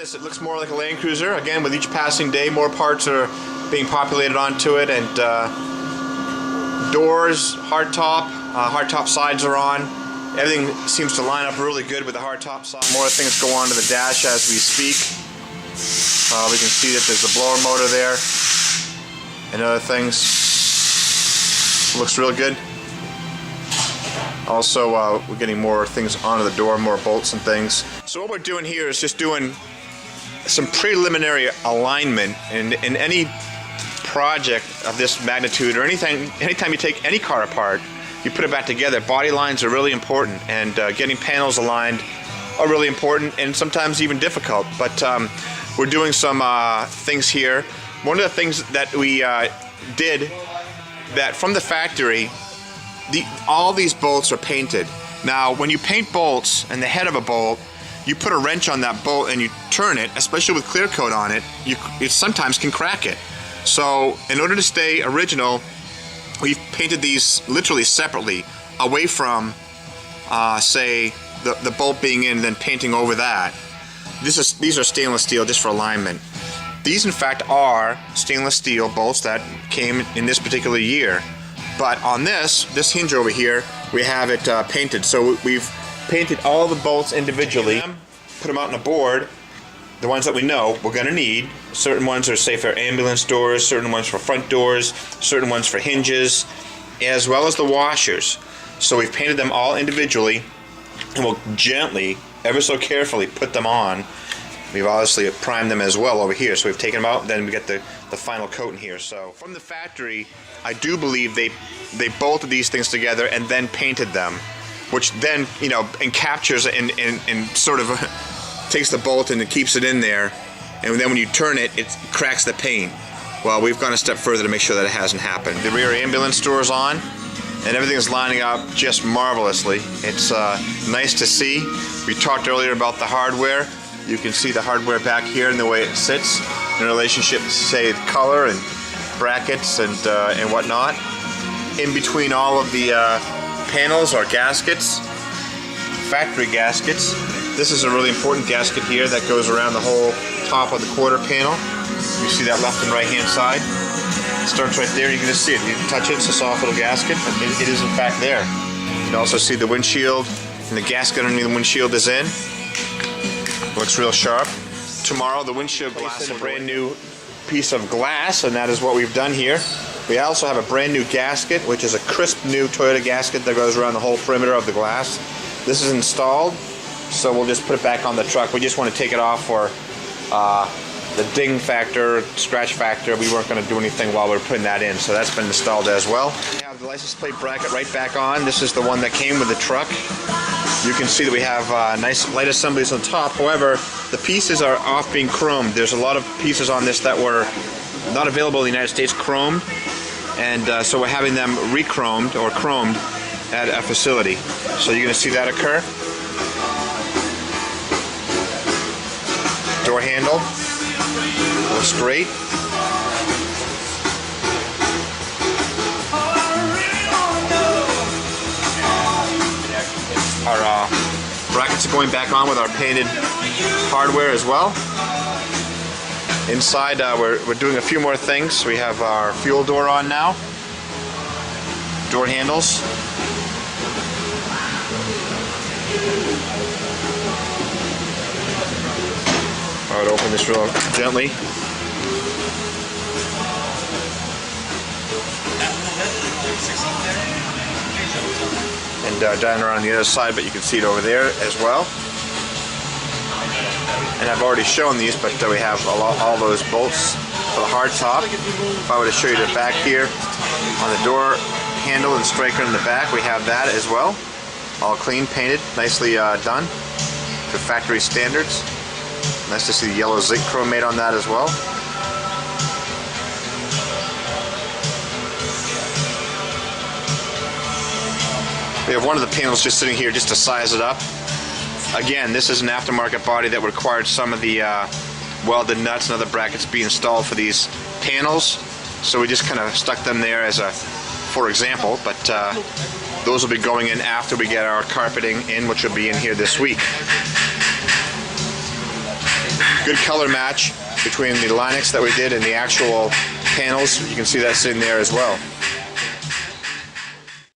this, it looks more like a Land Cruiser. Again, with each passing day, more parts are being populated onto it, and doors, hardtop sides are on. Everything seems to line up really good with the hardtop side. More things go on to the dash as we speak. We can see that there's the blower motor there and other things. Looks real good. Also, we're getting more things onto the door, more bolts and things. So what we're doing here is just doing some preliminary alignment in any project of this magnitude, or anytime you take any car apart, you put it back together. Body lines are really important, and getting panels aligned are really important, and sometimes even difficult. But we're doing some things here. One of the things that we did, that from the factory, all these bolts are painted. Now, when you paint bolts and the head of a bolt, you put a wrench on that bolt and you turn it, especially with clear coat on it, it sometimes can crack it. So in order to stay original, we've painted these literally separately, away from, say, the bolt being in and then painting over that. These are stainless steel just for alignment. These, in fact, are stainless steel bolts that came in this particular year. But on this hinge over here, we have it painted. So we've painted all the bolts individually, put them out on a board. The ones that we know we're going to need. Certain ones are, say, for ambulance doors, certain ones for front doors, certain ones for hinges, as well as the washers. So we've painted them all individually, and we'll gently, ever so carefully, put them on. We've obviously primed them as well over here, so we've taken them out, then we get the final coat in here. So from the factory, I do believe they bolted these things together and then painted them, which then, you know, encaptures and sort of takes the bolt and it keeps it in there, and then when you turn it, it cracks the paint. Well, we've gone a step further to make sure that it hasn't happened. The rear ambulance door is on, and everything is lining up just marvelously. It's nice to see. We talked earlier about the hardware. You can see the hardware back here and the way it sits in relationship to, say, color and brackets and whatnot. In between all of the panels are gaskets, factory gaskets. This is a really important gasket here that goes around the whole top of the quarter panel. You see that left and right hand side. It starts right there. You can just see it. You can touch it. It's a soft little gasket. It is in fact there. You can also see the windshield, and the gasket underneath the windshield is in. Looks real sharp. Tomorrow the windshield glass is a brand new piece of glass, and that is what we've done here. We also have a brand new gasket, which is a crisp new Toyota gasket that goes around the whole perimeter of the glass. This is installed, so we'll just put it back on the truck. We just want to take it off for the ding factor, scratch factor. We weren't going to do anything while we were putting that in, so that's been installed as well. We have the license plate bracket right back on. This is the one that came with the truck. You can see that we have nice light assemblies on top. However, the pieces are off being chromed. There's a lot of pieces on this that were not available in the United States, chromed, and so we're having them re-chromed or chromed at a facility. So you're going to see that occur. Door handle looks great. Our brackets are going back on with our painted hardware as well. Inside, we're doing a few more things. We have our fuel door on now. Door handles. I would open this real gently. And down around the other side, but you can see it over there as well. And I've already shown these, but we have all those bolts for the hard top. If I were to show you the back here, on the door handle and striker in the back, we have that as well. All clean, painted, nicely done to factory standards. Nice to see the yellow zinc chrome made on that as well. We have one of the panels just sitting here just to size it up. Again, this is an aftermarket body that required some of the welded nuts and other brackets be installed for these panels. So we just kind of stuck them there as a, for example, but those will be going in after we get our carpeting in, which will be in here this week. good color match between the Linux that we did and the actual panels. You can see that sitting there as well.